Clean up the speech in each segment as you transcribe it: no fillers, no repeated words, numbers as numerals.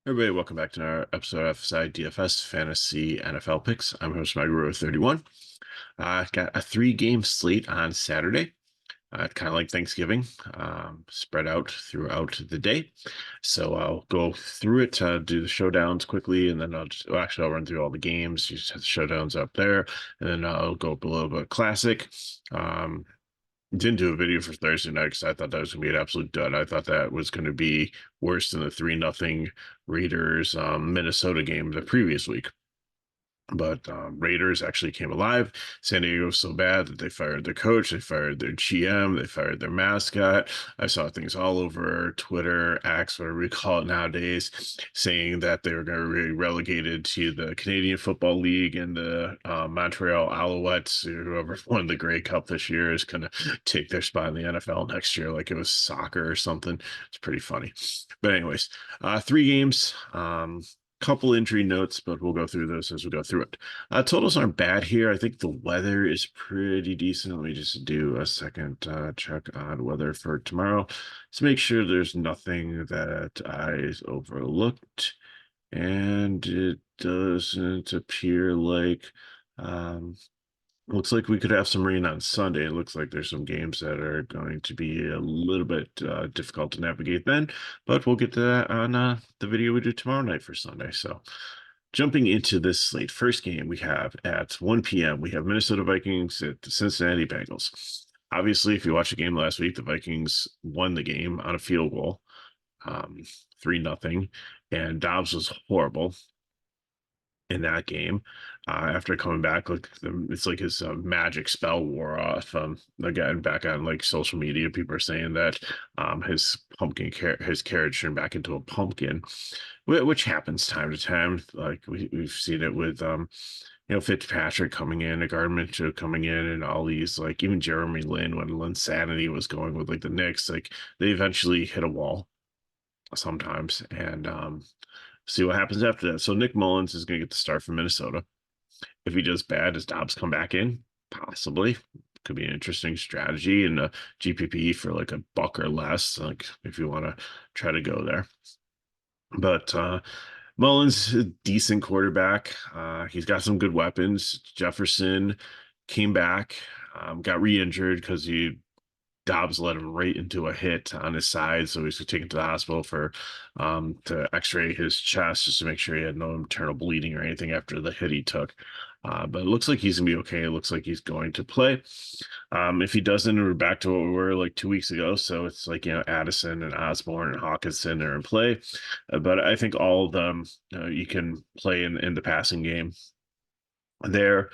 Everybody, welcome back to another episode of FSI DFS Fantasy NFL Picks. I'm host Mike 31. Got a three-game slate on Saturday. Kind of like Thanksgiving, spread out throughout the day. So I'll go through it, do the showdowns quickly, and then I'll run through all the games. You just have the showdowns up there, and then I'll go up a little bit classic. Didn't do a video for Thursday night because I thought that was going to be an absolute dud. I thought that was going to be worse than the 3-0 Raiders Minnesota game the previous week. But Raiders actually came alive. San Diego was so bad that they fired their coach, they fired their GM, they fired their mascot. I saw things all over Twitter, X, whatever we call it nowadays, saying that they were going to be relegated to the Canadian Football League, and the Montreal Alouettes, whoever won the Grey Cup this year, is going to take their spot in the NFL next year, like it was soccer or something. It's pretty funny. But anyways, three games. Couple injury notes, but we'll go through those as we go through it. Totals aren't bad here. I think the weather is pretty decent. Let me just do a second check on weather for tomorrow to make sure there's nothing that I overlooked. And it doesn't appear like looks like we could have some rain on Sunday. It looks like there's some games that are going to be a little bit difficult to navigate then, but we'll get to that on the video we do tomorrow night for Sunday. So jumping into this slate, first game we have at 1 p.m., we have Minnesota Vikings at the Cincinnati Bengals. Obviously, if you watched the game last week, the Vikings won the game on a field goal, 3-0, and Dobbs was horrible in that game. After coming back, like it's like his magic spell wore off. Again, back on like social media, people are saying that his his carriage turned back into a pumpkin, which happens time to time. Like we've seen it with Fitzpatrick coming in, a Gardner Minshew coming in, and all these, like even Jeremy Lin, when Linsanity was going with like the Knicks, like they eventually hit a wall sometimes, and see what happens after that. So Nick Mullins is going to get the start from Minnesota. If he does bad, does Dobbs come back in? Possibly. Could be an interesting strategy in a GPP for like a buck or less, like if you want to try to go there. But Mullins, a decent quarterback. He's got some good weapons. Jefferson came back, got re-injured because Dobbs led him right into a hit on his side, so he's taken to the hospital for to X-ray his chest just to make sure he had no internal bleeding or anything after the hit he took. But it looks like he's gonna be okay. It looks like he's going to play. If he doesn't, we're back to what we were like 2 weeks ago. So it's like Addison and Osborne and Hawkinson are in play, but I think all of them you can play in the passing game. There,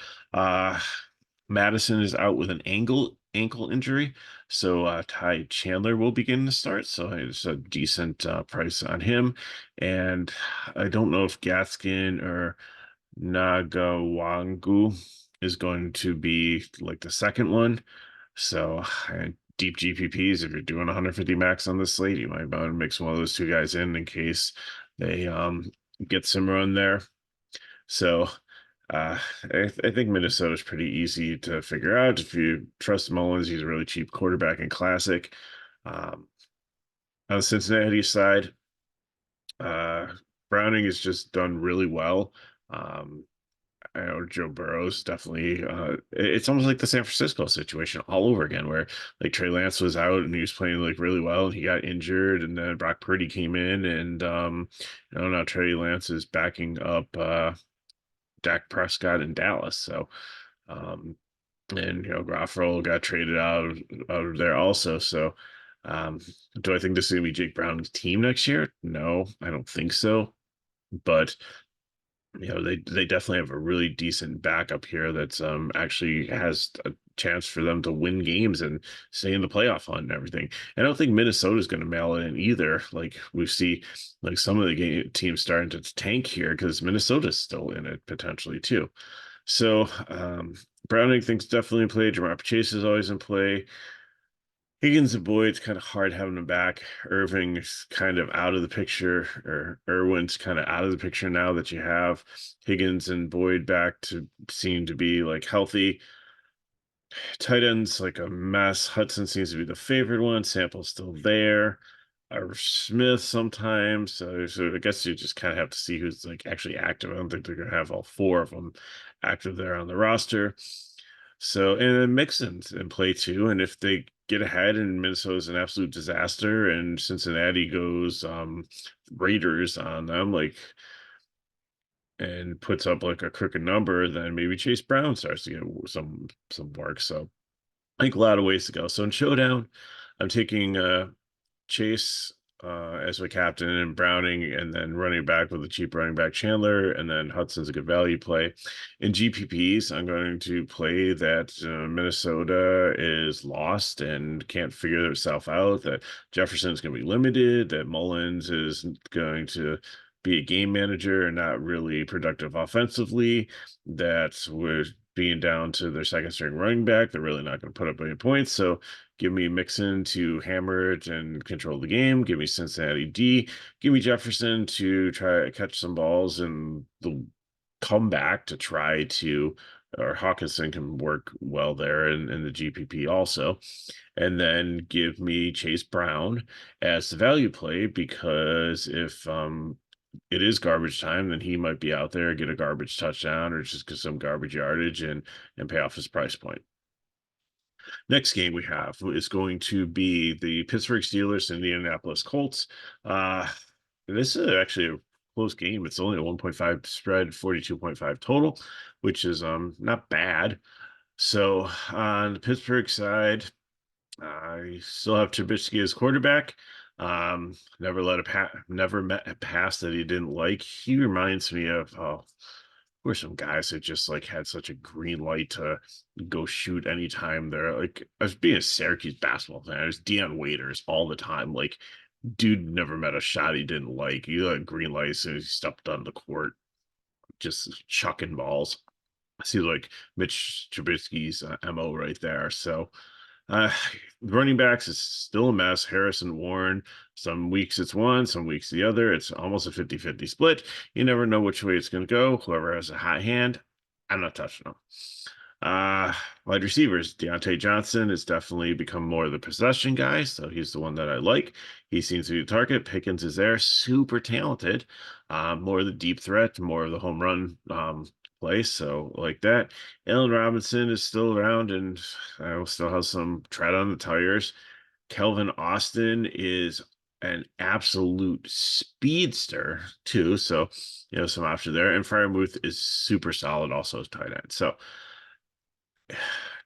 Madison is out with an ankle injury, so Ty Chandler will begin to start. So it's a decent price on him, and I don't know if Gaskin or Nagawangu is going to be like the second one. So deep GPPs, if you're doing 150 max on the slate, you might want to mix one of those two guys in case they get some run there. So I think Minnesota is pretty easy to figure out. If you trust Mullins, he's a really cheap quarterback in classic. On the Cincinnati side, Browning has just done really well. I know Joe Burrow's definitely it's almost like the San Francisco situation all over again, where like Trey Lance was out and he was playing like really well and he got injured, and then Brock Purdy came in, and now Trey Lance is backing up Dak Prescott in Dallas. So, and Graffro got traded out of there also. So, do I think this is gonna be Jake Brown's team next year? No, I don't think so. But they definitely have a really decent backup here that's actually has a chance for them to win games and stay in the playoff hunt and everything. And I don't think Minnesota's going to mail it in either. Like we see, like some of the teams starting to tank here because Minnesota's still in it potentially too. So Browning thinks definitely in play. Jamar Chase is always in play. Higgins and Boyd's kind of hard having them back. Irving's kind of out of the picture, or Irwin's kind of out of the picture now that you have Higgins and Boyd back to seem to be like healthy. Tight ends like a mess. Hudson seems to be the favorite one. Sample's still there. Smith sometimes. So I guess you just kind of have to see who's like actually active. I don't think they're gonna have all four of them active there on the roster. So and then Mixon's in play too. And if they get ahead and Minnesota's an absolute disaster and Cincinnati goes Raiders on them, like and puts up like a crooked number, then maybe Chase Brown starts to get some work. So I think a lot of ways to go. So in Showdown, I'm taking Chase as my captain and Browning, and then running back with a cheap running back Chandler, and then Hudson's a good value play. In GPPs, I'm going to play that Minnesota is lost and can't figure itself out, that Jefferson's going to be limited, that Mullins is going to be a game manager and not really productive offensively, that we're being down to their second string running back. They're really not going to put up any points. So give me Mixon to hammer it and control the game. Give me Cincinnati D. Give me Jefferson to try to catch some balls and the comeback to try to, or Hawkinson can work well there in the GPP also. And then give me Chase Brown as the value play because if it is garbage time, then he might be out there, get a garbage touchdown or just get some garbage yardage and pay off his price point. Next game we have is going to be the Pittsburgh Steelers and the Indianapolis Colts. Uh, this is actually a close game. It's only a 1.5 spread, 42.5 total, which is not bad. So on the Pittsburgh side, I still have Trubisky as quarterback. Never met a pass that he didn't like. He reminds me of were some guys that just like had such a green light to go shoot anytime they're like I was being a Syracuse basketball fan. I was Deion Waiters all the time. Like, dude never met a shot he didn't like. He had green lights and he stepped on the court, just chucking balls. I see like Mitch Trubisky's MO right there. So uh, running backs is still a mess. Harrison Warren, some weeks it's one, some weeks the other. It's almost a 50-50 split. You never know which way it's going to go. Whoever has a hot hand, I'm not touching them. Uh, Wide receivers, Deontay Johnson has definitely become more of the possession guy, so he's the one that I like. He seems to be the target. Pickens is there, super talented. More of the deep threat, more of the home run play, so like that. Allen Robinson is still around and still has some tread on the tires. Kelvin Austin is an absolute speedster too, so some option there. And Fryermuth is super solid, also as tight end. So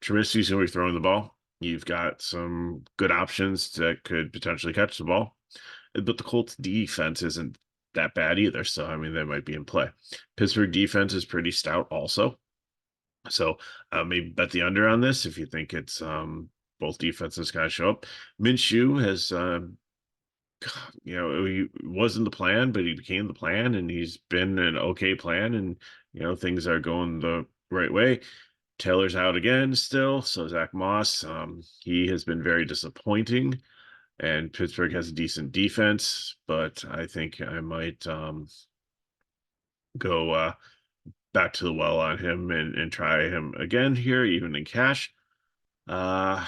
Trubisky's going to be throwing the ball. You've got some good options that could potentially catch the ball, but the Colts defense isn't that bad either. So I mean, they might be in play. Pittsburgh defense is pretty stout also. So maybe bet the under on this if you think it's both defenses kind of show up. Minshew has he wasn't the plan, but he became the plan, and he's been an okay plan, and things are going the right way. Taylor's out again still, so Zach Moss, he has been very disappointing, and Pittsburgh has a decent defense, but I think I might go back to the well on him and try him again here, even in cash. Uh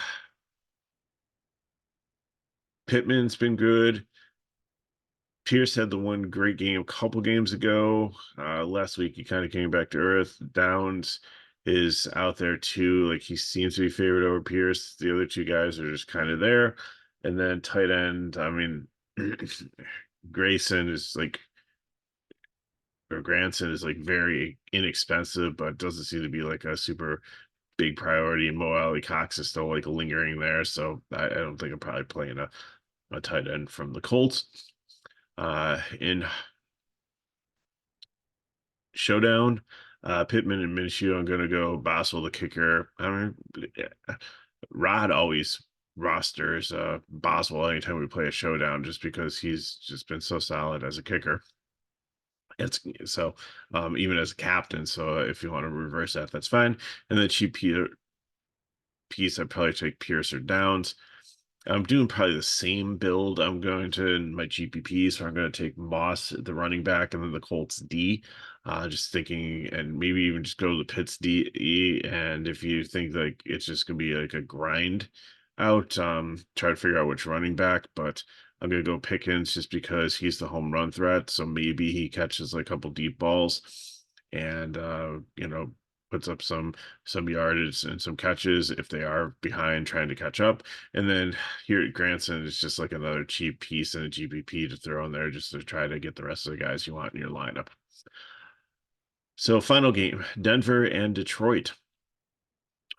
Pittman's been good. Pierce had the one great game a couple games ago. Last week he kind of came back to earth. Downs is out there too. Like he seems to be favored over Pierce. The other two guys are just kind of there. And then tight end, I mean, Grayson is like, or Granson is like very inexpensive, but doesn't seem to be like a super big priority. And Mo Alley Cox is still like lingering there. So I don't think I'm probably playing a tight end from the Colts. In Showdown, Pittman and Minshew, I'm going to go Boswell, the kicker. I mean, Rod always rosters Boswell anytime we play a Showdown just because he's just been so solid as a kicker. It's so even as a captain. So if you want to reverse that, that's fine. And then cheap piece, I'd probably take Pierce or Downs. I'm doing probably the same build. I'm going to in my GPP, so I'm going to take Moss, the running back, and then the Colts D. Just thinking, and maybe even just go to the Pitts D. And if you think like it's just going to be like a grind out, try to figure out which running back. But I'm gonna go Pickens just because he's the home run threat. So maybe he catches like a couple deep balls and puts up some yardage and some catches if they are behind trying to catch up. And then here at Granson is just like another cheap piece in a GPP to throw in there just to try to get the rest of the guys you want in your lineup. So final game, Denver and Detroit.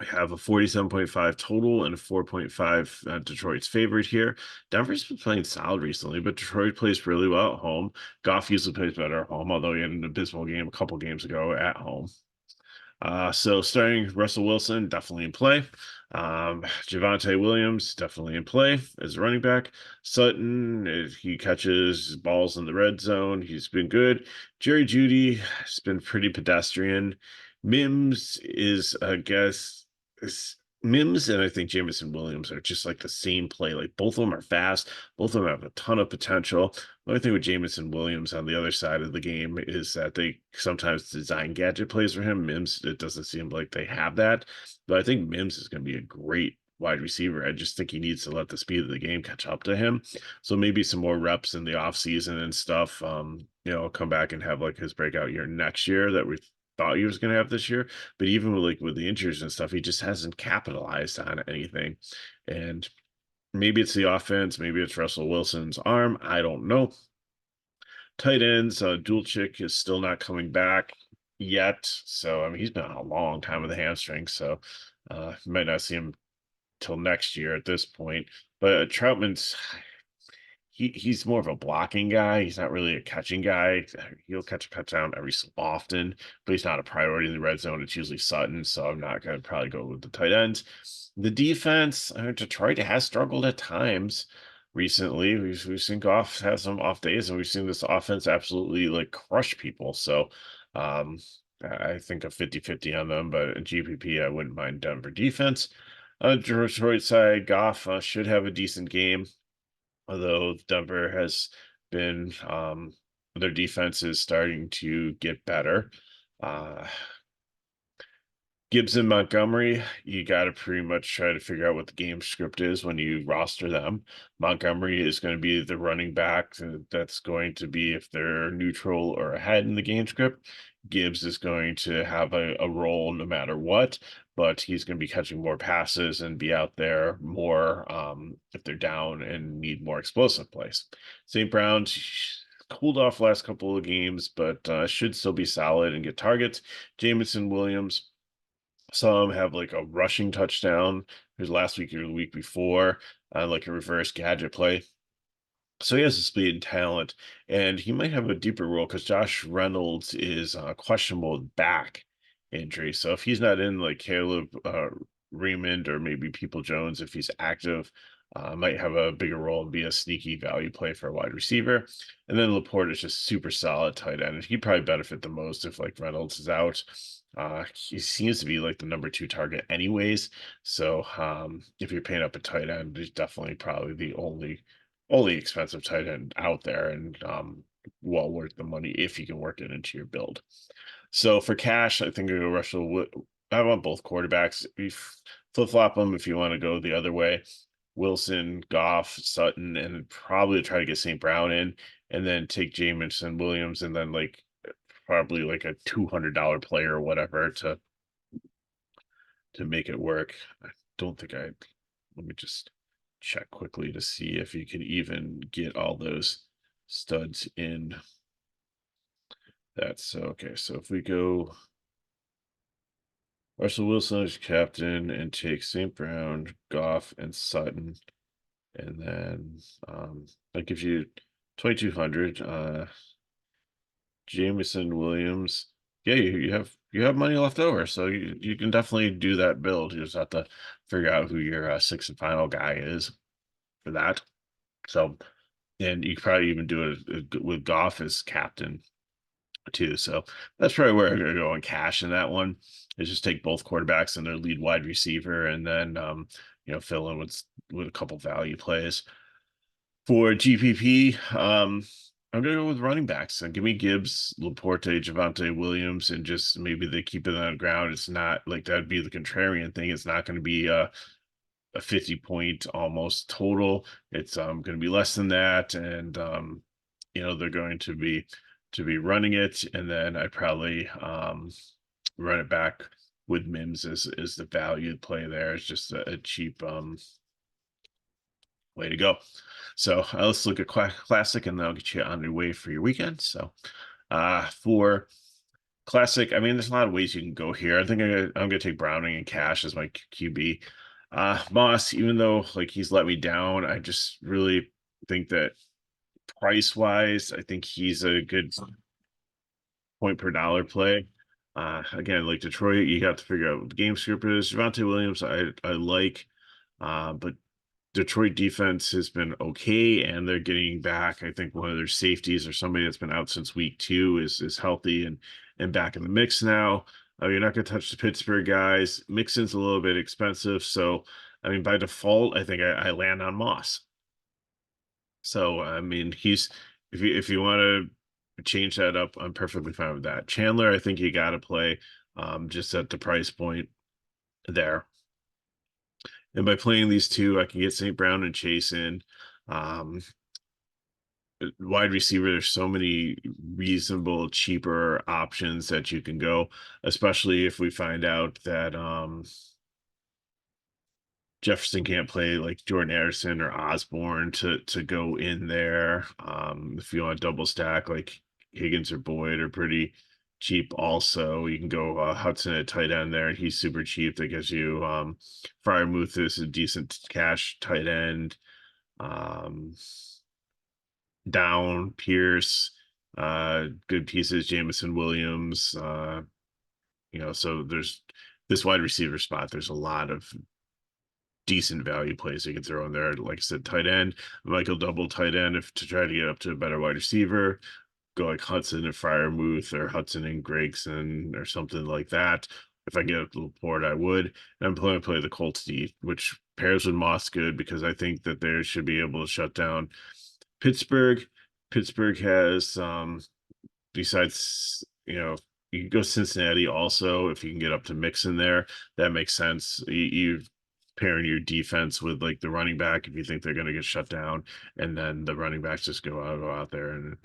I have a 47.5 total and a 4.5 Detroit's favorite here. Denver's been playing solid recently, but Detroit plays really well at home. Goff usually plays better at home, although he had an abysmal game a couple games ago at home. So starting Russell Wilson, definitely in play. Javonte Williams, definitely in play as a running back. Sutton, if he catches balls in the red zone, he's been good. Jerry Jeudy has been pretty pedestrian. Mims is, I guess, Mims and I think Jameson Williams are just like the same play. Like both of them are fast, both of them have a ton of potential. The only thing with Jameson Williams on the other side of the game is that they sometimes design gadget plays for him. Mims, it doesn't seem like they have that. But I think Mims is going to be a great wide receiver. I just think he needs to let the speed of the game catch up to him. So maybe some more reps in the offseason and stuff. Come back and have like his breakout year next year that we thought he was going to have this year. But even with the injuries and stuff, he just hasn't capitalized on anything. And maybe it's the offense, maybe it's Russell Wilson's arm. I don't know. Tight ends, Dulcich is still not coming back yet. So, I mean, he's been on a long time with a hamstring. So, you might not see him till next year at this point. But Troutman's he's more of a blocking guy. He's not really a catching guy. He'll catch a touchdown every so often, but he's not a priority in the red zone. It's usually Sutton, so I'm not going to probably go with the tight ends. The defense, Detroit has struggled at times recently. We've seen Goff have some off days, and we've seen this offense absolutely like crush people. So I think a 50-50 on them, but in GPP, I wouldn't mind Denver defense. Detroit side, Goff should have a decent game, although Denver has been their defense is starting to get better. Uh, Gibbs and Montgomery, you got to pretty much try to figure out what the game script is when you roster them. Montgomery is going to be the running back that's going to be if they're neutral or ahead in the game script. Gibbs is going to have a role no matter what, but he's going to be catching more passes and be out there more if they're down and need more explosive plays. St. Brown's cooled off last couple of games, but should still be solid and get targets. Jameson Williams, some have like a rushing touchdown. There's last week or the week before, like a reverse gadget play. So he has the speed and talent, and he might have a deeper role because Josh Reynolds is questionable with back injury. So if he's not in, like Caleb Raymond or maybe People Jones, if he's active, might have a bigger role and be a sneaky value play for a wide receiver. And then Laporte is just super solid tight end, and he'd probably benefit the most if like Reynolds is out. He seems to be like the number 2 target anyways. So if you're paying up a tight end, he's definitely probably the only expensive tight end out there, and well worth the money if you can work it into your build. So for cash, I think I go Russell. I want both quarterbacks. You flip flop them if you want to go the other way. Wilson, Goff, Sutton, and probably try to get St. Brown in, and then take Jameson Williams, and then like probably like a $200 player or whatever to make it work. I don't think I. Let me just check quickly to see if you can even get all those studs in. That's okay. So if we go Russell Wilson as captain and take St. Brown, Goff, and Sutton, and then that gives you 2,200. Jameson Williams. Yeah, you have money left over, so you can definitely do that build. You just have to figure out who your sixth and final guy is for that. So, and you could probably even do it with Goff as captain too. So that's probably where I'm going to go on cash in that one. Is just take both quarterbacks and their lead wide receiver, and then fill in with a couple value plays. For GPP, I'm gonna go with running backs and give me Gibbs, Laporte, Javonte Williams, and just maybe they keep it on the ground. It's not like that'd be the contrarian thing. It's not going to be a 50-point almost total. It's going to be less than that, and they're going to be running it, and then I probably run it back with Mims is the valued play there. It's just a cheap way to go. So let's look at classic, and then I'll get you on your way for your weekend. So for classic, I mean, there's a lot of ways you can go here. I think I'm gonna take Browning and Cash as my QB. Moss, even though like he's let me down, I just really think that price wise, I think he's a good point per dollar play. Again, like Detroit, you got to figure out what the game script is. Javonte Williams, I like, but Detroit defense has been okay, and they're getting back. I think one of their safeties or somebody that's been out since week 2 is healthy and back in the mix now. You're not going to touch the Pittsburgh guys. Mixon's a little bit expensive, so I mean by default, I think I land on Moss. So I mean if you want to change that up, I'm perfectly fine with that. Chandler, I think you got to play just at the price point there. And by playing these two, I can get St. Brown and Chase in. Um, Wide receiver, there's so many reasonable, cheaper options that you can go, especially if we find out that Jefferson can't play, like Jordan Addison or Osborne to go in there. If you want to double stack, like Higgins or Boyd are pretty cheap. Also, you can go Hudson at tight end there, and he's super cheap. That gives you Fryermuth is a decent cash tight end. Um, Down Pierce, good pieces. Jameson Williams. So there's this wide receiver spot. There's a lot of decent value plays you can throw in there. Like I said, tight end, Michael double tight end if to try to get up to a better wide receiver. Go like Hudson and Fryermuth or Hudson and Gregson or something like that. If I get a little port, I would. And I'm going to play the Colts D, which pairs with Moss good because I think that they should be able to shut down Pittsburgh. Pittsburgh has besides, you can go Cincinnati also if you can get up to Mixon there. That makes sense. You pairing your defense with like the running back if you think they're going to get shut down, and then the running backs just go out there and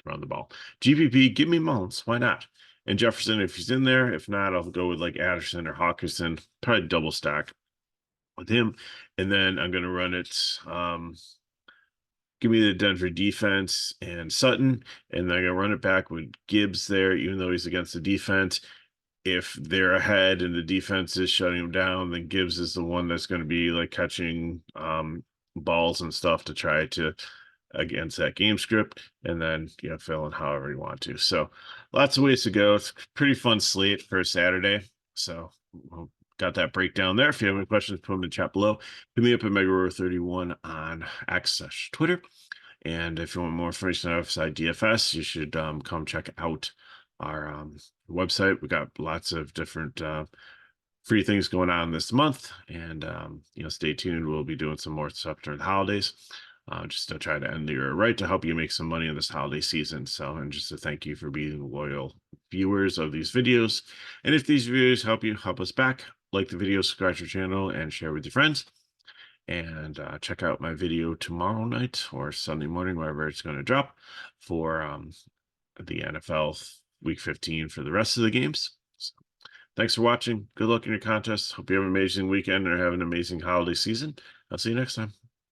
run the ball. GPP, give me Mullins. Why not? And Jefferson, if he's in there. If not, I'll go with like Addison or Hawkinson. Probably double stack with him. And then I'm going to run it. Give me the Denver defense and Sutton, and then I'm gonna run it back with Gibbs there, even though he's against the defense. If they're ahead and the defense is shutting them down, then Gibbs is the one that's going to be like catching balls and stuff to try to against that game script, and then fill in however you want to. So lots of ways to go. It's a pretty fun slate for a Saturday. So got that breakdown there. If you have any questions, put them in the chat below. Hit me up at MegaRower31 on X/Twitter. And if you want more information outside DFS, you should come check out our website. We got lots of different free things going on this month, and stay tuned. We'll be doing some more stuff during the holidays, just to try to end the year right to help you make some money in this holiday season. So, and just to thank you for being loyal viewers of these videos. And if these videos help us back, like the video, subscribe to our channel, and share with your friends. And check out my video tomorrow night or Sunday morning, wherever it's going to drop, for the NFL Week 15 for the rest of the games. So, thanks for watching. Good luck in your contest. Hope you have an amazing weekend or have an amazing holiday season. I'll see you next time.